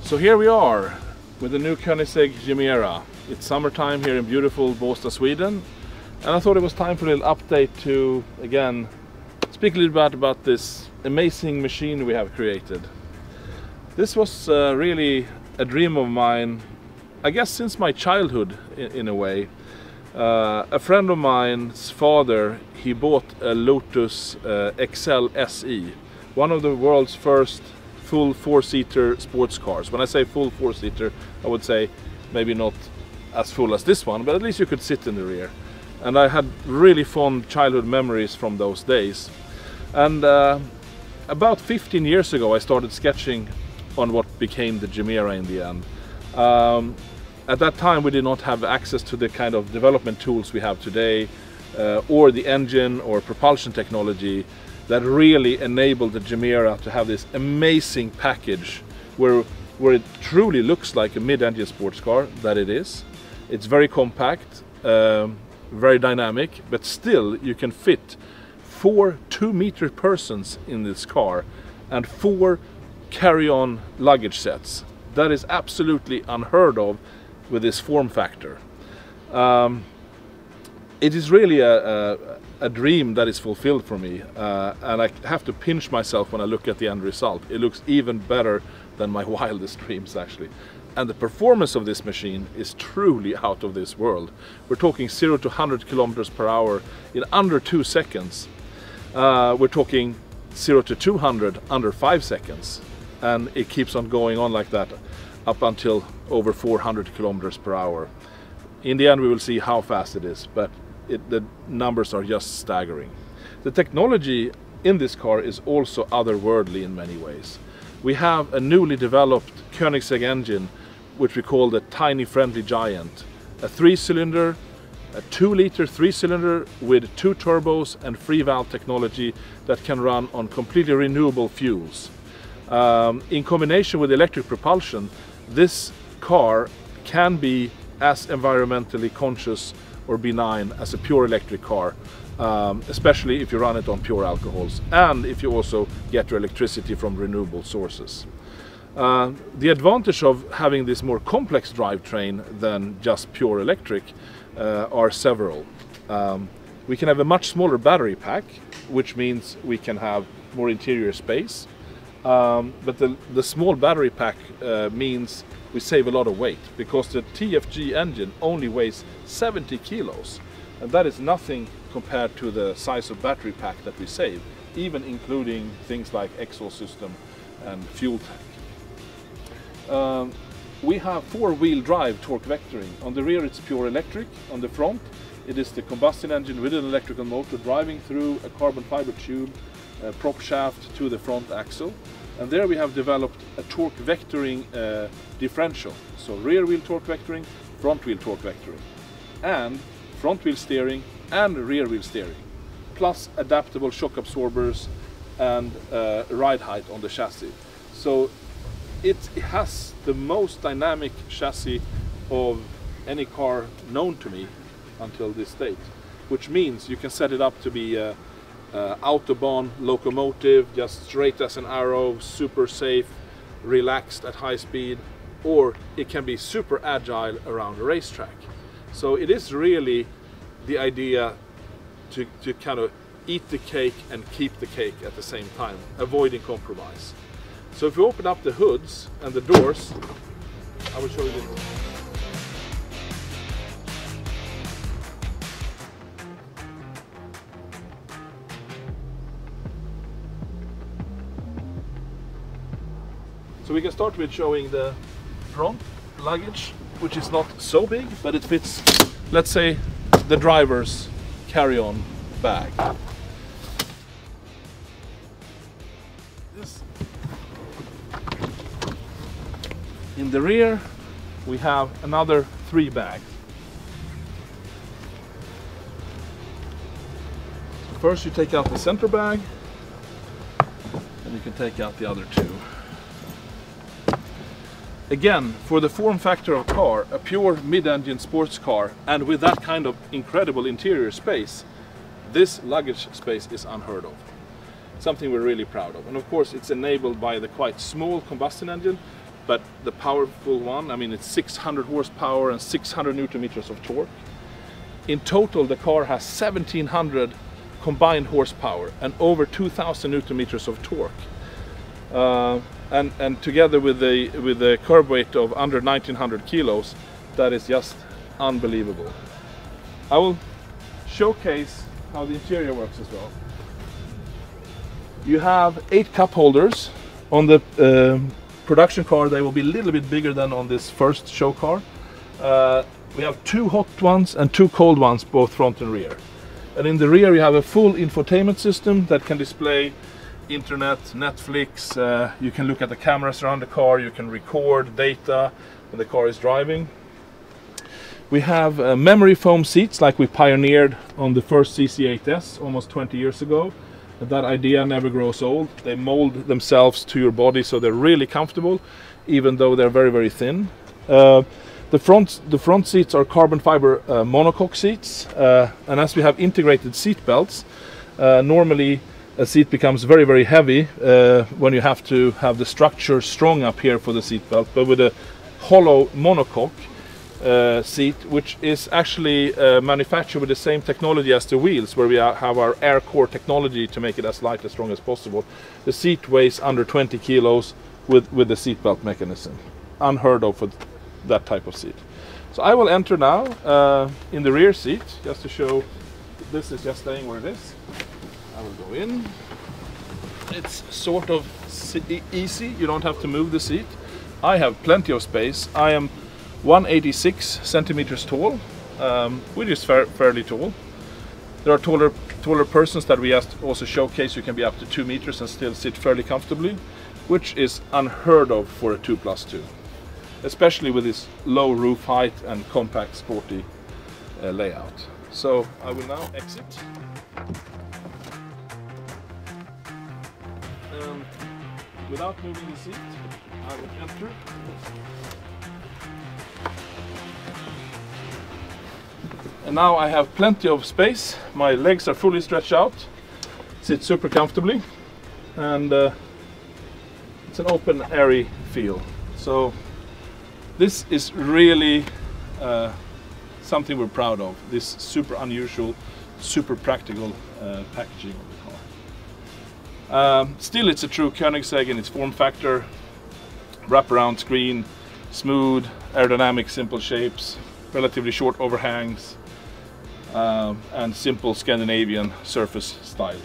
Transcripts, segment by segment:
So here we are with the new Koenigsegg Gemera. It's summertime here in beautiful Båstad, Sweden, and I thought it was time for a little update to, again, speak a little bit about this amazing machine we have created. This was really a dream of mine, I guess since my childhood in a way. A friend of mine's father, he bought a Lotus XL SE, one of the world's first full four-seater sports cars. When I say full four-seater, I would say maybe not as full as this one, but at least you could sit in the rear. And I had really fond childhood memories from those days. And about 15 years ago I started sketching on what became the Gemera in the end. At that time we did not have access to the kind of development tools we have today, or the engine or propulsion technology that really enabled the Gemera to have this amazing package where it truly looks like a mid-engine sports car, that it is. It's very compact, very dynamic, but still you can fit 4 2-meter persons in this car and 4 carry-on luggage sets. That is absolutely unheard of with this form factor. It is really a dream that is fulfilled for me, and I have to pinch myself when I look at the end result. It looks even better than my wildest dreams, actually. And the performance of this machine is truly out of this world. We're talking 0 to 100 kilometers per hour in under 2 seconds. We're talking 0 to 200 under 5 seconds. And it keeps on going on like that up until over 400 kilometers per hour. In the end we will see how fast it is, but the numbers are just staggering. The technology in this car is also otherworldly in many ways. We have a newly developed Koenigsegg engine, which we call the Tiny Friendly Giant. A 3-cylinder, a 2-liter 3-cylinder with 2 turbos and free valve technology that can run on completely renewable fuels. In combination with electric propulsion, this car can be as environmentally conscious or benign as a pure electric car, especially if you run it on pure alcohols and if you also get your electricity from renewable sources. The advantage of having this more complex drivetrain than just pure electric are several. We can have a much smaller battery pack, which means we can have more interior space. But the small battery pack means we save a lot of weight, because the TFG engine only weighs 70 kilos, and that is nothing compared to the size of battery pack that we save, even including things like exhaust system and fuel tank. We have 4-wheel drive torque vectoring. On the rear it's pure electric, on the front it is the combustion engine with an electrical motor driving through a carbon fiber tube prop shaft to the front axle, and there we have developed a torque vectoring differential. So rear wheel torque vectoring, front wheel torque vectoring, and front wheel steering and rear wheel steering, plus adaptable shock absorbers and ride height on the chassis. So it has the most dynamic chassis of any car known to me until this date, which means you can set it up to be Autobahn locomotive, just straight as an arrow, super safe, relaxed at high speed, or it can be super agile around a racetrack. So it is really the idea to kind of eat the cake and keep the cake at the same time, avoiding compromise. So if we open up the hoods and the doors, I will show you this. So we can start with showing the front luggage, which is not so big, but it fits, let's say, the driver's carry-on bag. In the rear we have another 3 bags. So first you take out the center bag, and you can take out the other 2. Again, for the form factor of car, a pure mid-engine sports car, and with that kind of incredible interior space, this luggage space is unheard of. Something we're really proud of. And of course it's enabled by the quite small combustion engine, but the powerful one, I mean, it's 600 horsepower and 600 newton meters of torque. In total, the car has 1700 combined horsepower and over 2000 newton meters of torque. And together with the curb weight of under 1900 kilos, that is just unbelievable. I will showcase how the interior works as well. You have 8 cup holders. On the production car, they will be a little bit bigger than on this first show car. We have 2 hot ones and 2 cold ones, both front and rear. And in the rear you have a full infotainment system that can display internet, Netflix, you can look at the cameras around the car, you can record data when the car is driving. We have memory foam seats like we pioneered on the first CC8S almost 20 years ago. That idea never grows old. They mold themselves to your body, so they're really comfortable, even though they're very, very thin. The front seats are carbon fiber monocoque seats, and as we have integrated seat belts, normally a seat becomes very, very heavy when you have to have the structure strong up here for the seat belt. But with a hollow monocoque seat, which is actually manufactured with the same technology as the wheels, where we have our air core technology to make it as light and strong as possible. The seat weighs under 20 kilos with the seat belt mechanism. Unheard of for that type of seat. So I will enter now in the rear seat, just to show this is just staying where it is. I will go in. It's sort of easy, you don't have to move the seat. I have plenty of space. I am 186 centimeters tall, which is fairly tall. There are taller persons that we also showcase. You can be up to 2 meters and still sit fairly comfortably, which is unheard of for a 2+2, especially with this low roof height and compact sporty layout. So I will now exit. Without moving the seat, I will enter. And now I have plenty of space. My legs are fully stretched out, sit super comfortably, and it's an open, airy feel. So this is really something we're proud of, this super unusual, super practical packaging of the car. Still, it's a true Koenigsegg in its form factor. Wraparound screen, smooth, aerodynamic, simple shapes, relatively short overhangs, and simple Scandinavian surface styling.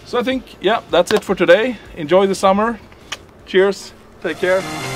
So I think, yeah, that's it for today. Enjoy the summer. Cheers. Take care.